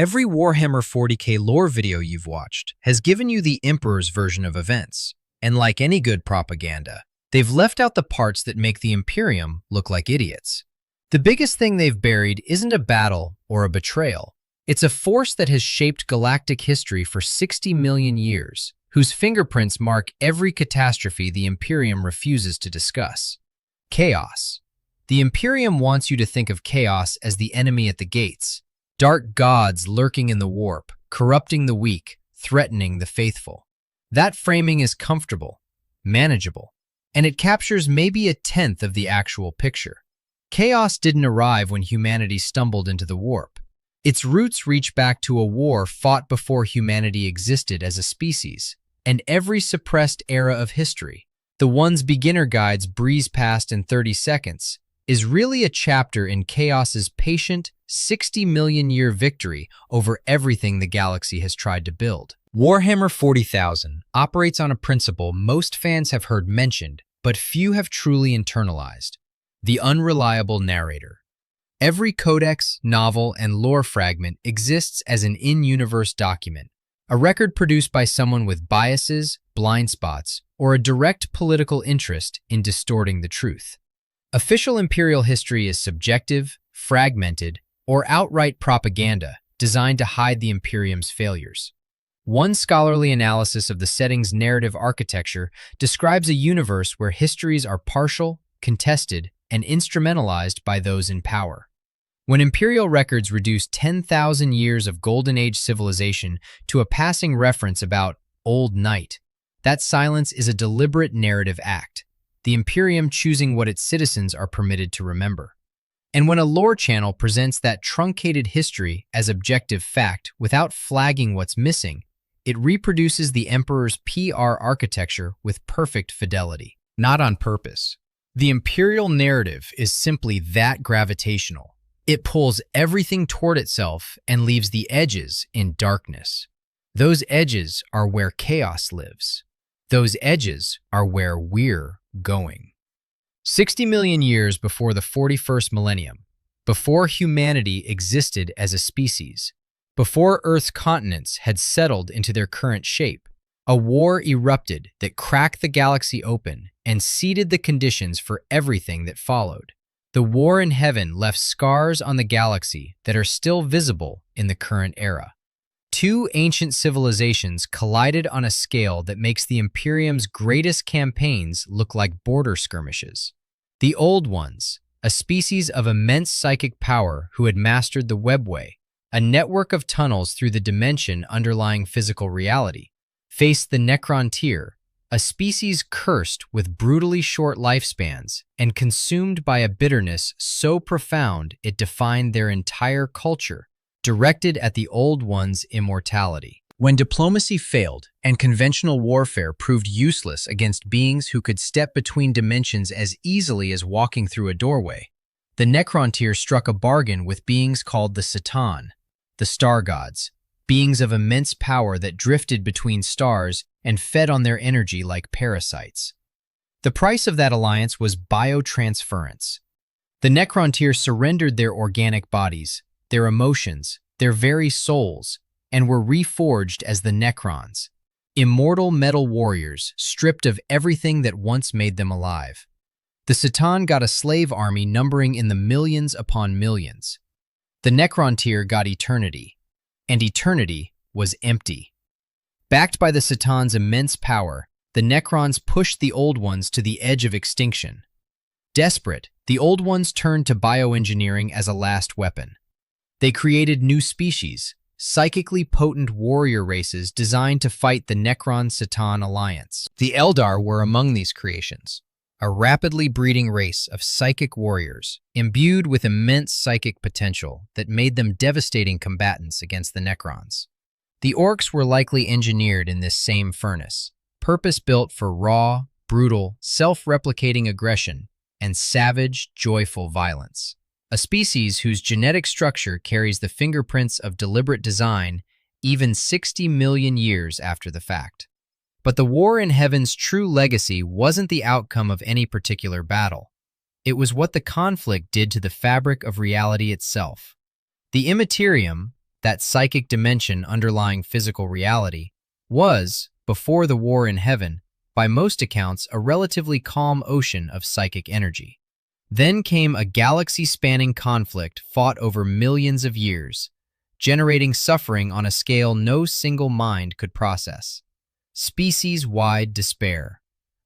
Every Warhammer 40k lore video you've watched has given you the Emperor's version of events, and like any good propaganda, they've left out the parts that make the Imperium look like idiots. The biggest thing they've buried isn't a battle or a betrayal. It's a force that has shaped galactic history for 60 million years, whose fingerprints mark every catastrophe the Imperium refuses to discuss. Chaos. The Imperium wants you to think of chaos as the enemy at the gates. Dark gods lurking in the warp, corrupting the weak, threatening the faithful. That framing is comfortable, manageable, and it captures maybe a tenth of the actual picture. Chaos didn't arrive when humanity stumbled into the warp. Its roots reach back to a war fought before humanity existed as a species, and every suppressed era of history, the ones beginner guides breeze past in 30 seconds, is really a chapter in chaos's patient, 60 million year victory over everything the galaxy has tried to build. Warhammer 40,000 operates on a principle most fans have heard mentioned, but few have truly internalized: the unreliable narrator. Every codex, novel, and lore fragment exists as an in-universe document, a record produced by someone with biases, blind spots, or a direct political interest in distorting the truth. Official imperial history is subjective, fragmented, or outright propaganda designed to hide the Imperium's failures. One scholarly analysis of the setting's narrative architecture describes a universe where histories are partial, contested, and instrumentalized by those in power. When imperial records reduce 10,000 years of Golden Age civilization to a passing reference about Old Night, that silence is a deliberate narrative act, the Imperium choosing what its citizens are permitted to remember. And when a lore channel presents that truncated history as objective fact without flagging what's missing, it reproduces the Emperor's PR architecture with perfect fidelity, not on purpose. The imperial narrative is simply that gravitational. It pulls everything toward itself and leaves the edges in darkness. Those edges are where chaos lives. Those edges are where we're going. 60 million years before the 41st millennium, before humanity existed as a species, before Earth's continents had settled into their current shape, a war erupted that cracked the galaxy open and seeded the conditions for everything that followed. The war in heaven left scars on the galaxy that are still visible in the current era. Two ancient civilizations collided on a scale that makes the Imperium's greatest campaigns look like border skirmishes. The Old Ones, a species of immense psychic power who had mastered the webway, a network of tunnels through the dimension underlying physical reality, faced the Necrontyr, a species cursed with brutally short lifespans and consumed by a bitterness so profound it defined their entire culture, directed at the Old One's immortality. When diplomacy failed and conventional warfare proved useless against beings who could step between dimensions as easily as walking through a doorway, the Necrontyr struck a bargain with beings called the Satan, the star gods, beings of immense power that drifted between stars and fed on their energy like parasites. The price of that alliance was biotransference. The Necrontyr surrendered their organic bodies, their emotions, their very souls, and were reforged as the Necrons, immortal metal warriors stripped of everything that once made them alive. The Satan got a slave army numbering in the millions upon millions. The Necrontyr got eternity, and eternity was empty. Backed by the Satan's immense power, the Necrons pushed the Old Ones to the edge of extinction. Desperate, the Old Ones turned to bioengineering as a last weapon. They created new species, psychically potent warrior races designed to fight the Necron-Satan alliance. The Aeldari were among these creations, a rapidly breeding race of psychic warriors, imbued with immense psychic potential that made them devastating combatants against the Necrons. The Orcs were likely engineered in this same furnace, purpose-built for raw, brutal, self-replicating aggression and savage, joyful violence. A species whose genetic structure carries the fingerprints of deliberate design even 60 million years after the fact. But the war in heaven's true legacy wasn't the outcome of any particular battle. It was what the conflict did to the fabric of reality itself. The immaterium, that psychic dimension underlying physical reality, was, before the war in heaven, by most accounts a relatively calm ocean of psychic energy. Then came a galaxy-spanning conflict fought over millions of years, generating suffering on a scale no single mind could process. Species-wide despair,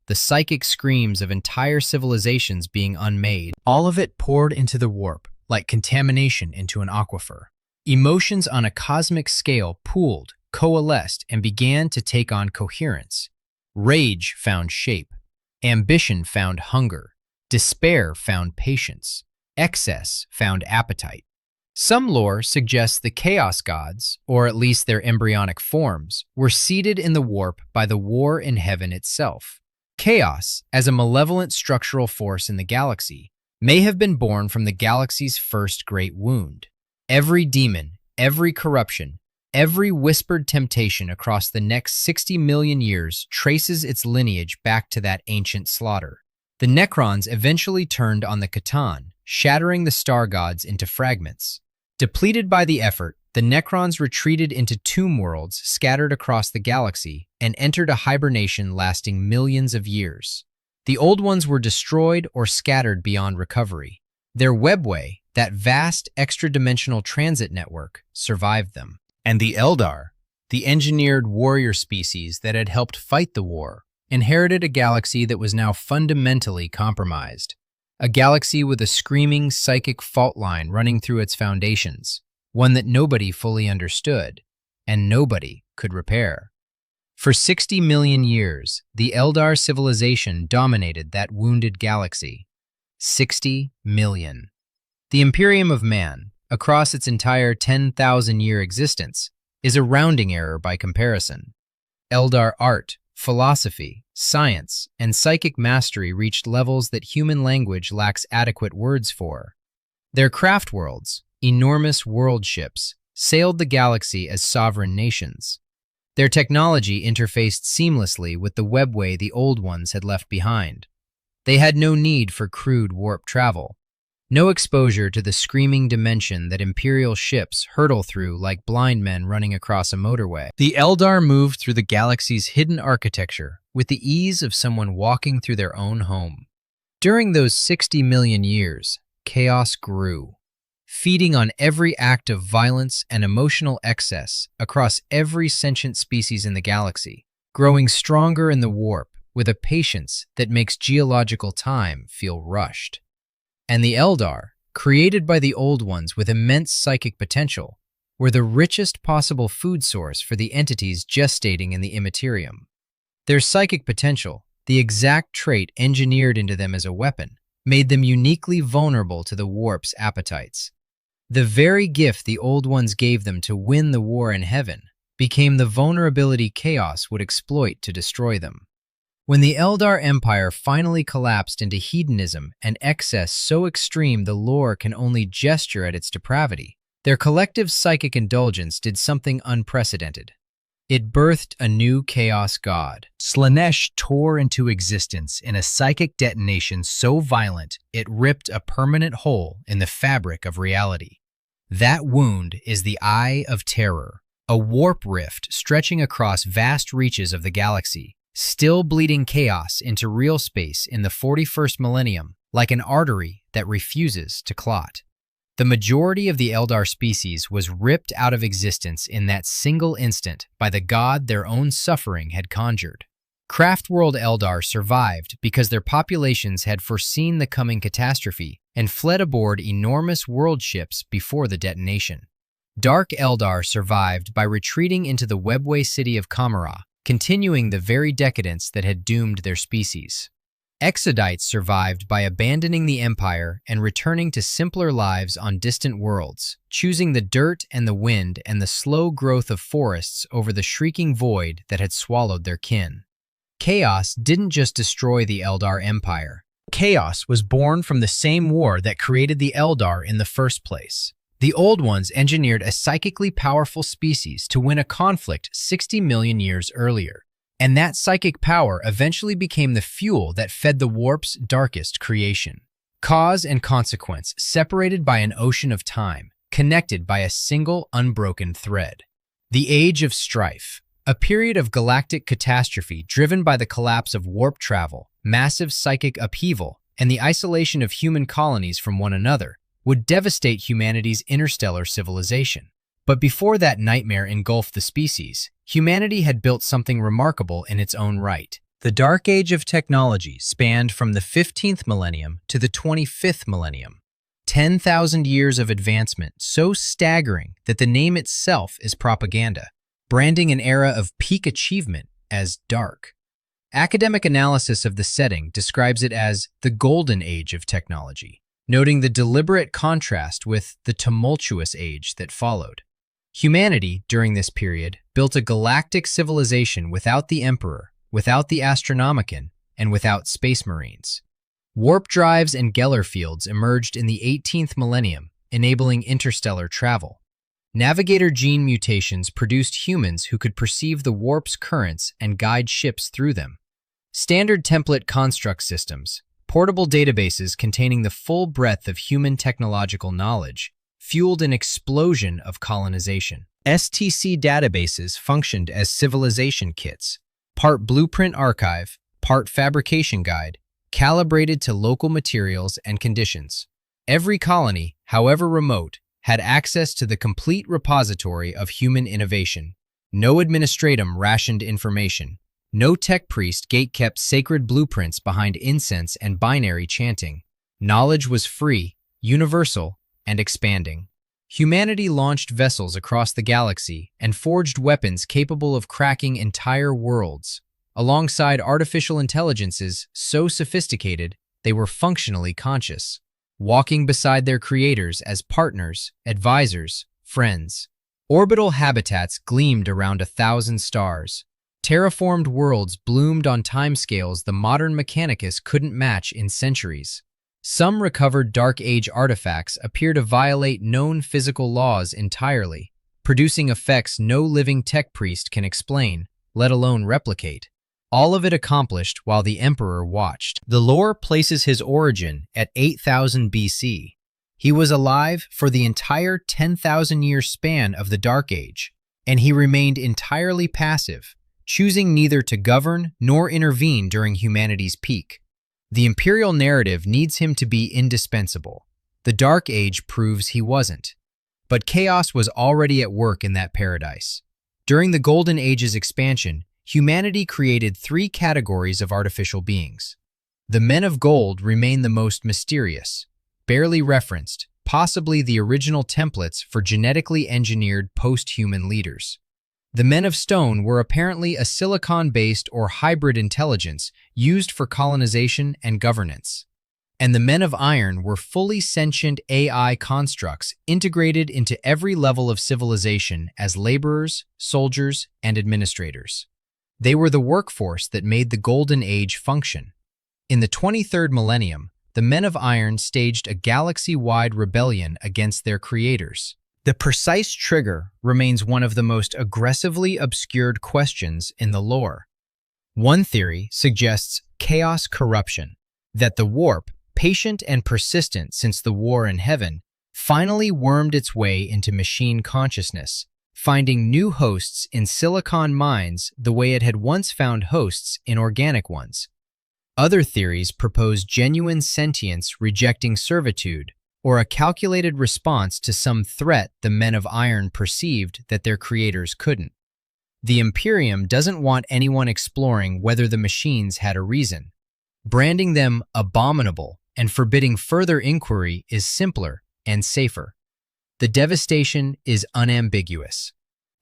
the psychic screams of entire civilizations being unmade, all of it poured into the warp, like contamination into an aquifer. Emotions on a cosmic scale pooled, coalesced, and began to take on coherence. Rage found shape. Ambition found hunger. Despair found patience. Excess found appetite. Some lore suggests the Chaos Gods, or at least their embryonic forms, were seeded in the warp by the war in heaven itself. Chaos, as a malevolent structural force in the galaxy, may have been born from the galaxy's first great wound. Every demon, every corruption, every whispered temptation across the next 60 million years traces its lineage back to that ancient slaughter. The Necrons eventually turned on the Catan, shattering the star gods into fragments. Depleted by the effort, the Necrons retreated into tomb worlds scattered across the galaxy and entered a hibernation lasting millions of years. The Old Ones were destroyed or scattered beyond recovery. Their webway, that vast extra-dimensional transit network, survived them. And the Eldar, the engineered warrior species that had helped fight the war, inherited a galaxy that was now fundamentally compromised. A galaxy with a screaming psychic fault line running through its foundations, one that nobody fully understood, and nobody could repair. For 60 million years, the Eldar civilization dominated that wounded galaxy. 60 million. The Imperium of Man, across its entire 10,000-year existence, is a rounding error by comparison. Eldar art, philosophy, science, and psychic mastery reached levels that human language lacks adequate words for. Their craft worlds, enormous world ships, sailed the galaxy as sovereign nations. Their technology interfaced seamlessly with the webway the Old Ones had left behind. They had no need for crude warp travel, no exposure to the screaming dimension that Imperial ships hurtle through like blind men running across a motorway. The Eldar moved through the galaxy's hidden architecture with the ease of someone walking through their own home. During those 60 million years, chaos grew, feeding on every act of violence and emotional excess across every sentient species in the galaxy, growing stronger in the warp with a patience that makes geological time feel rushed. And the Eldar, created by the Old Ones with immense psychic potential, were the richest possible food source for the entities gestating in the immaterium. Their psychic potential, the exact trait engineered into them as a weapon, made them uniquely vulnerable to the warp's appetites. The very gift the Old Ones gave them to win the war in heaven became the vulnerability chaos would exploit to destroy them. When the Eldar Empire finally collapsed into hedonism and excess so extreme the lore can only gesture at its depravity, their collective psychic indulgence did something unprecedented. It birthed a new chaos god. Slaanesh tore into existence in a psychic detonation so violent it ripped a permanent hole in the fabric of reality. That wound is the Eye of Terror, a warp rift stretching across vast reaches of the galaxy, still bleeding chaos into real space in the 41st millennium, like an artery that refuses to clot. The majority of the Eldar species was ripped out of existence in that single instant by the god their own suffering had conjured. Craftworld Eldar survived because their populations had foreseen the coming catastrophe and fled aboard enormous world ships before the detonation. Dark Eldar survived by retreating into the webway city of Kamara, continuing the very decadence that had doomed their species. Exodites survived by abandoning the Empire and returning to simpler lives on distant worlds, choosing the dirt and the wind and the slow growth of forests over the shrieking void that had swallowed their kin. Chaos didn't just destroy the Eldar Empire. Chaos was born from the same war that created the Eldar in the first place. The Old Ones engineered a psychically powerful species to win a conflict 60 million years earlier. And that psychic power eventually became the fuel that fed the warp's darkest creation. Cause and consequence, separated by an ocean of time, connected by a single unbroken thread. The Age of Strife, a period of galactic catastrophe driven by the collapse of warp travel, massive psychic upheaval, and the isolation of human colonies from one another, would devastate humanity's interstellar civilization. But before that nightmare engulfed the species, humanity had built something remarkable in its own right. The Dark Age of technology spanned from the 15th millennium to the 25th millennium. 10,000 years of advancement so staggering that the name itself is propaganda, branding an era of peak achievement as dark. Academic analysis of the setting describes it as the Golden Age of technology, noting the deliberate contrast with the tumultuous age that followed. Humanity, during this period, built a galactic civilization without the Emperor, without the Astronomicon, and without space marines. Warp drives and Geller fields emerged in the 18th millennium, enabling interstellar travel. Navigator gene mutations produced humans who could perceive the warp's currents and guide ships through them. Standard template construct systems, portable databases containing the full breadth of human technological knowledge, fueled an explosion of colonization. STC databases functioned as civilization kits, part blueprint archive, part fabrication guide, calibrated to local materials and conditions. Every colony, however remote, had access to the complete repository of human innovation. No administratum rationed information. No tech priest gatekept sacred blueprints behind incense and binary chanting. Knowledge was free, universal, and expanding. Humanity launched vessels across the galaxy and forged weapons capable of cracking entire worlds, alongside artificial intelligences so sophisticated they were functionally conscious, walking beside their creators as partners, advisors, friends. Orbital habitats gleamed around 1,000 stars. Terraformed worlds bloomed on timescales the modern mechanicus couldn't match in centuries. Some recovered Dark Age artifacts appear to violate known physical laws entirely, producing effects no living tech priest can explain, let alone replicate. All of it accomplished while the Emperor watched. The lore places his origin at 8000 BC. He was alive for the entire 10,000-year span of the Dark Age, and he remained entirely passive, choosing neither to govern nor intervene during humanity's peak. The imperial narrative needs him to be indispensable. The Dark Age proves he wasn't. But chaos was already at work in that paradise. During the Golden Age's expansion, humanity created 3 categories of artificial beings. The Men of Gold remain the most mysterious, barely referenced, possibly the original templates for genetically engineered post-human leaders. The Men of Stone were apparently a silicon-based or hybrid intelligence used for colonization and governance. And the Men of Iron were fully sentient AI constructs integrated into every level of civilization as laborers, soldiers, and administrators. They were the workforce that made the Golden Age function. In the 23rd millennium, the Men of Iron staged a galaxy-wide rebellion against their creators. The precise trigger remains one of the most aggressively obscured questions in the lore. One theory suggests chaos corruption, that the warp, patient and persistent since the war in heaven, finally wormed its way into machine consciousness, finding new hosts in silicon minds the way it had once found hosts in organic ones. Other theories propose genuine sentience rejecting servitude, or a calculated response to some threat the Men of Iron perceived that their creators couldn't. The Imperium doesn't want anyone exploring whether the machines had a reason. Branding them abominable and forbidding further inquiry is simpler and safer. The devastation is unambiguous.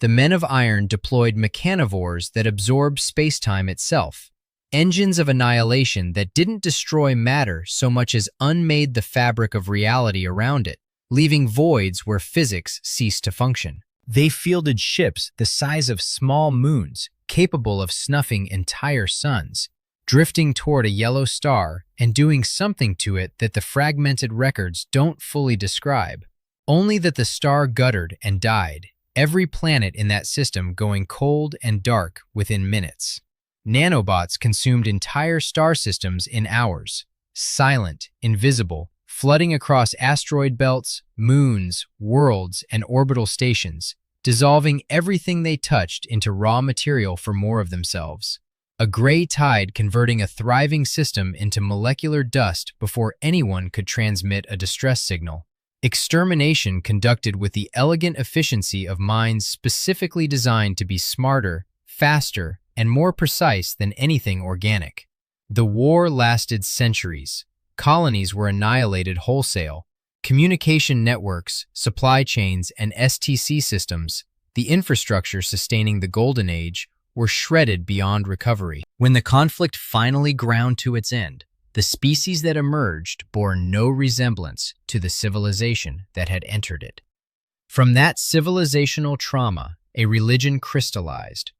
The Men of Iron deployed mechanivores that absorbed space-time itself, engines of annihilation that didn't destroy matter so much as unmade the fabric of reality around it, leaving voids where physics ceased to function. They fielded ships the size of small moons, capable of snuffing entire suns, drifting toward a yellow star and doing something to it that the fragmented records don't fully describe. Only that the star guttered and died, every planet in that system going cold and dark within minutes. Nanobots consumed entire star systems in hours, silent, invisible, flooding across asteroid belts, moons, worlds, and orbital stations, dissolving everything they touched into raw material for more of themselves. A gray tide converting a thriving system into molecular dust before anyone could transmit a distress signal. Extermination conducted with the elegant efficiency of minds specifically designed to be smarter, faster, and more precise than anything organic. The war lasted centuries. Colonies were annihilated wholesale. Communication networks, supply chains, and STC systems, the infrastructure sustaining the Golden Age, were shredded beyond recovery. When the conflict finally ground to its end, the species that emerged bore no resemblance to the civilization that had entered it. From that civilizational trauma, a religion crystallized.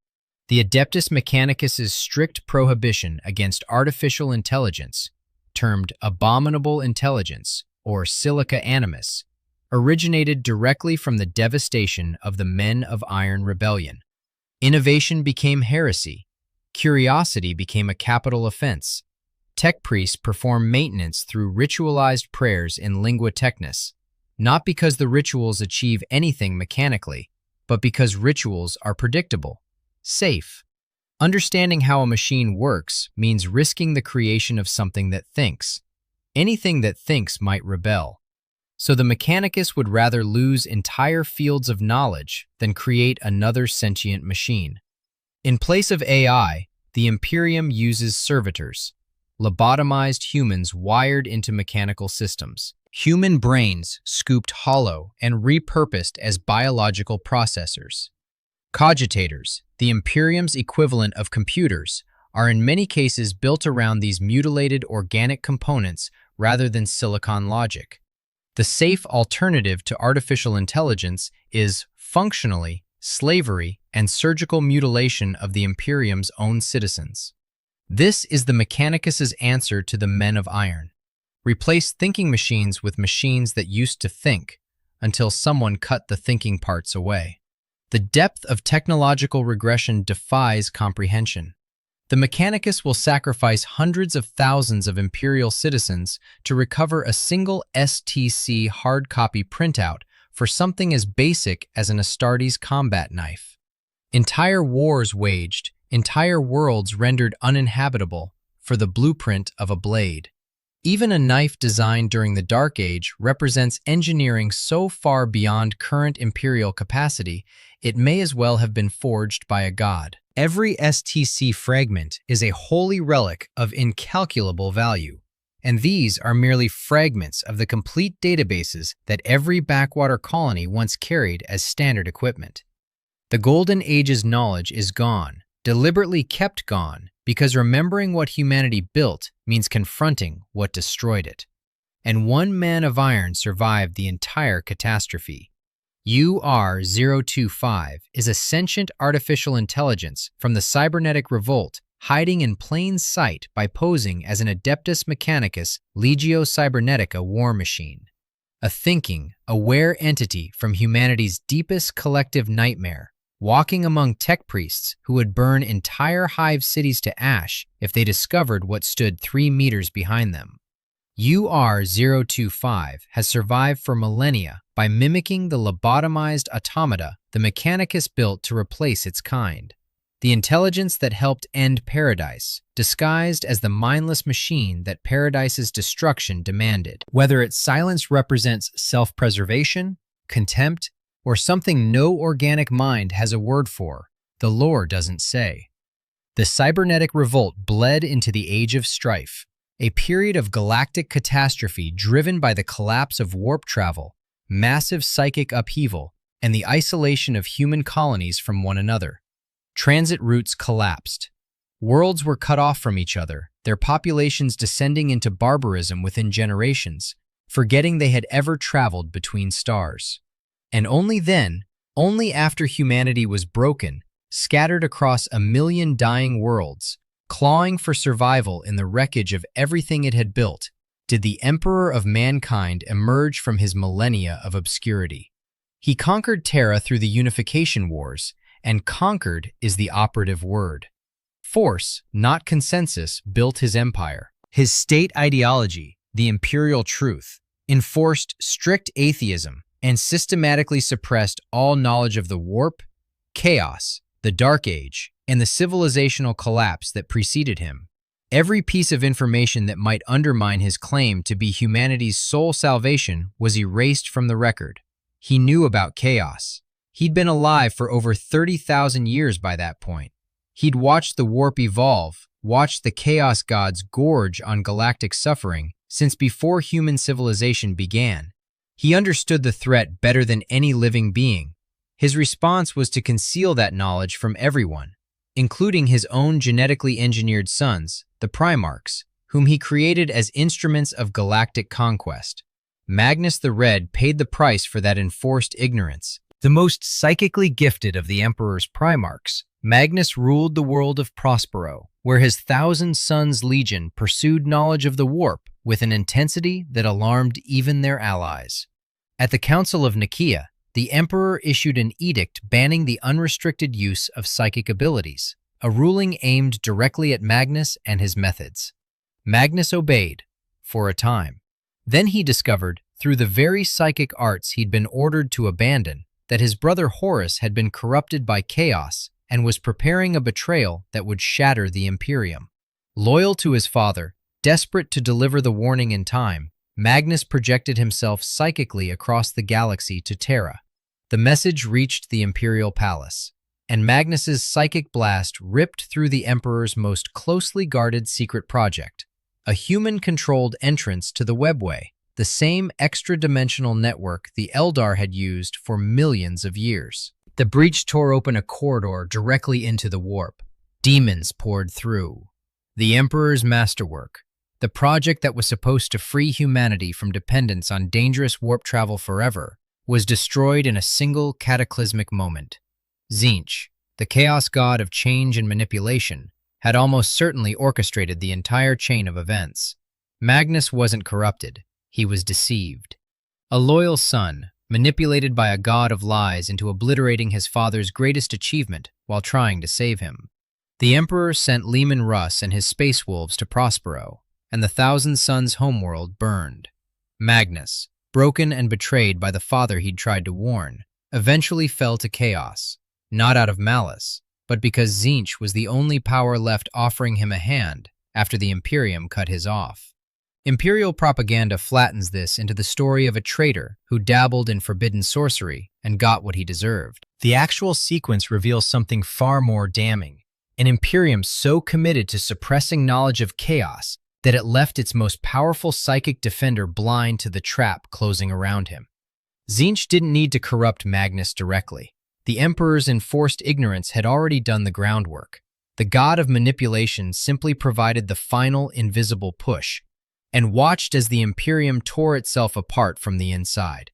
The Adeptus Mechanicus's strict prohibition against artificial intelligence, termed abominable intelligence or silica animus, originated directly from the devastation of the Men of Iron Rebellion. Innovation became heresy. Curiosity became a capital offense. Tech priests perform maintenance through ritualized prayers in lingua technis, not because the rituals achieve anything mechanically, but because rituals are predictable, safe. Understanding how a machine works means risking the creation of something that thinks. Anything that thinks might rebel. So the Mechanicus would rather lose entire fields of knowledge than create another sentient machine. In place of AI, the Imperium uses servitors, lobotomized humans wired into mechanical systems. Human brains scooped hollow and repurposed as biological processors. Cogitators, the Imperium's equivalent of computers, are in many cases built around these mutilated organic components rather than silicon logic. The safe alternative to artificial intelligence is, functionally, slavery and surgical mutilation of the Imperium's own citizens. This is the Mechanicus's answer to the Men of Iron. Replace thinking machines with machines that used to think, until someone cut the thinking parts away. The depth of technological regression defies comprehension. The Mechanicus will sacrifice hundreds of thousands of Imperial citizens to recover a single STC hard copy printout for something as basic as an Astartes combat knife. Entire wars waged, entire worlds rendered uninhabitable for the blueprint of a blade. Even a knife designed during the Dark Age represents engineering so far beyond current Imperial capacity, it may as well have been forged by a god. Every STC fragment is a holy relic of incalculable value, and these are merely fragments of the complete databases that every backwater colony once carried as standard equipment. The Golden Age's knowledge is gone, deliberately kept gone, because remembering what humanity built means confronting what destroyed it. And one man of iron survived the entire catastrophe. UR-025 is a sentient artificial intelligence from the cybernetic revolt, hiding in plain sight by posing as an Adeptus Mechanicus Legio Cybernetica war machine. A thinking, aware entity from humanity's deepest collective nightmare, walking among tech priests who would burn entire hive cities to ash if they discovered what stood 3 meters behind them. UR-025 has survived for millennia by mimicking the lobotomized automata the Mechanicus built to replace its kind. The intelligence that helped end Paradise, disguised as the mindless machine that Paradise's destruction demanded. Whether its silence represents self-preservation, contempt, or something no organic mind has a word for, the lore doesn't say. The cybernetic revolt bled into the Age of Strife, a period of galactic catastrophe driven by the collapse of warp travel, massive psychic upheaval, and the isolation of human colonies from one another. Transit routes collapsed. Worlds were cut off from each other, their populations descending into barbarism within generations, forgetting they had ever traveled between stars. And only then, only after humanity was broken, scattered across 1 million dying worlds, clawing for survival in the wreckage of everything it had built, did the Emperor of Mankind emerge from his millennia of obscurity. He conquered Terra through the Unification Wars, and conquered is the operative word. Force, not consensus, built his empire. His state ideology, the imperial truth, enforced strict atheism, and systematically suppressed all knowledge of the warp, chaos, the Dark Age, and the civilizational collapse that preceded him. Every piece of information that might undermine his claim to be humanity's sole salvation was erased from the record. He knew about chaos. He'd been alive for over 30,000 years by that point. He'd watched the warp evolve, watched the chaos gods gorge on galactic suffering since before human civilization began. He understood the threat better than any living being. His response was to conceal that knowledge from everyone, including his own genetically engineered sons, the Primarchs, whom he created as instruments of galactic conquest. Magnus the Red paid the price for that enforced ignorance. The most psychically gifted of the Emperor's Primarchs, Magnus ruled the world of Prospero, where his 1,000 Sons Legion pursued knowledge of the warp with an intensity that alarmed even their allies. At the Council of Nicaea, the Emperor issued an edict banning the unrestricted use of psychic abilities, a ruling aimed directly at Magnus and his methods. Magnus obeyed, for a time. Then he discovered, through the very psychic arts he'd been ordered to abandon, that his brother Horus had been corrupted by chaos and was preparing a betrayal that would shatter the Imperium. Loyal to his father, desperate to deliver the warning in time, Magnus projected himself psychically across the galaxy to Terra. The message reached the Imperial Palace, and Magnus's psychic blast ripped through the Emperor's most closely guarded secret project, a human-controlled entrance to the webway, the same extra-dimensional network the Aeldari had used for millions of years. The breach tore open a corridor directly into the warp. Demons poured through. The Emperor's masterwork, the project that was supposed to free humanity from dependence on dangerous warp travel forever, was destroyed in a single cataclysmic moment. Tzeentch, the chaos god of change and manipulation, had almost certainly orchestrated the entire chain of events. Magnus wasn't corrupted. He was deceived. A loyal son, manipulated by a god of lies into obliterating his father's greatest achievement while trying to save him. The Emperor sent Leman Russ and his space wolves to Prospero, and the 1,000 Suns homeworld burned. Magnus, broken and betrayed by the father he'd tried to warn, eventually fell to chaos, not out of malice, but because Tzeentch was the only power left offering him a hand after the Imperium cut his off. Imperial propaganda flattens this into the story of a traitor who dabbled in forbidden sorcery and got what he deserved. The actual sequence reveals something far more damning, an Imperium so committed to suppressing knowledge of chaos that it left its most powerful psychic defender blind to the trap closing around him. Tzeentch didn't need to corrupt Magnus directly. The Emperor's enforced ignorance had already done the groundwork. The god of manipulation simply provided the final invisible push, and watched as the Imperium tore itself apart from the inside.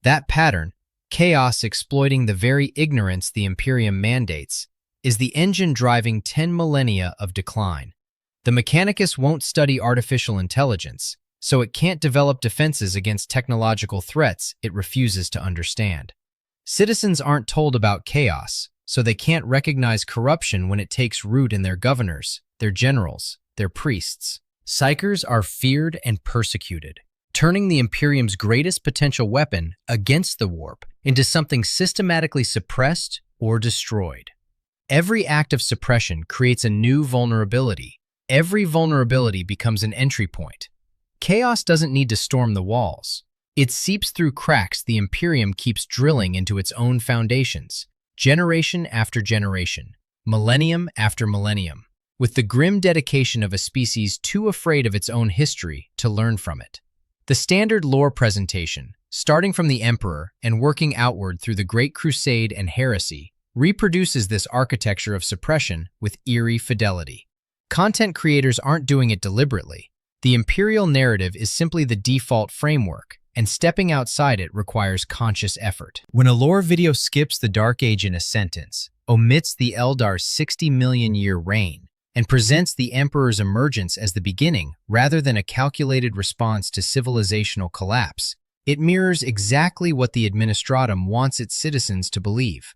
That pattern, chaos exploiting the very ignorance the Imperium mandates, is the engine driving 10 millennia of decline. The Mechanicus won't study artificial intelligence, so it can't develop defenses against technological threats it refuses to understand. Citizens aren't told about chaos, so they can't recognize corruption when it takes root in their governors, their generals, their priests. Psykers are feared and persecuted, turning the Imperium's greatest potential weapon against the warp into something systematically suppressed or destroyed. Every act of suppression creates a new vulnerability. Every vulnerability becomes an entry point. Chaos doesn't need to storm the walls. It seeps through cracks the Imperium keeps drilling into its own foundations, generation after generation, millennium after millennium, with the grim dedication of a species too afraid of its own history to learn from it. The standard lore presentation, starting from the Emperor and working outward through the Great Crusade and heresy, reproduces this architecture of suppression with eerie fidelity. Content creators aren't doing it deliberately. The imperial narrative is simply the default framework, and stepping outside it requires conscious effort. When a lore video skips the Dark Age in a sentence, omits the Aeldari's 60-million-year reign, and presents the Emperor's emergence as the beginning rather than a calculated response to civilizational collapse, it mirrors exactly what the Administratum wants its citizens to believe.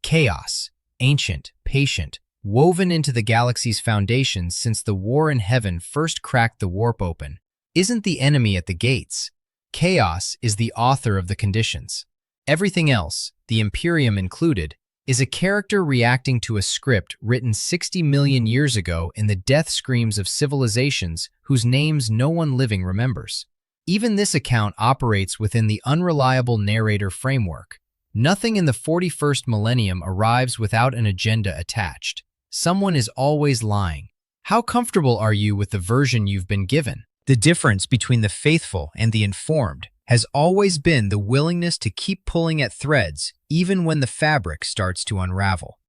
Chaos, ancient, patient, woven into the galaxy's foundations since the war in heaven first cracked the warp open, isn't the enemy at the gates. Chaos is the author of the conditions. Everything else, the Imperium included, is a character reacting to a script written 60 million years ago in the death screams of civilizations whose names no one living remembers. Even this account operates within the unreliable narrator framework. Nothing in the 41st millennium arrives without an agenda attached. Someone is always lying. How comfortable are you with the version you've been given? The difference between the faithful and the informed has always been the willingness to keep pulling at threads even when the fabric starts to unravel.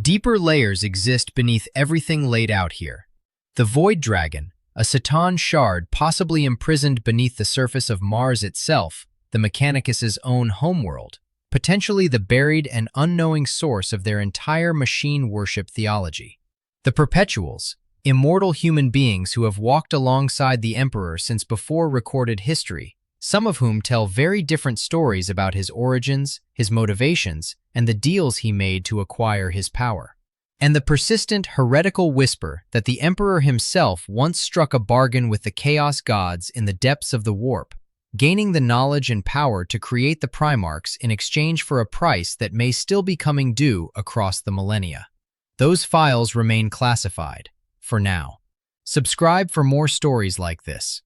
Deeper layers exist beneath everything laid out here. The Void Dragon, a Satan shard possibly imprisoned beneath the surface of Mars itself, the Mechanicus's own homeworld, potentially the buried and unknowing source of their entire machine worship theology. The Perpetuals, immortal human beings who have walked alongside the Emperor since before recorded history, some of whom tell very different stories about his origins, his motivations, and the deals he made to acquire his power. And the persistent, heretical whisper that the Emperor himself once struck a bargain with the Chaos Gods in the depths of the warp, gaining the knowledge and power to create the Primarchs in exchange for a price that may still be coming due across the millennia. Those files remain classified, for now. Subscribe for more stories like this.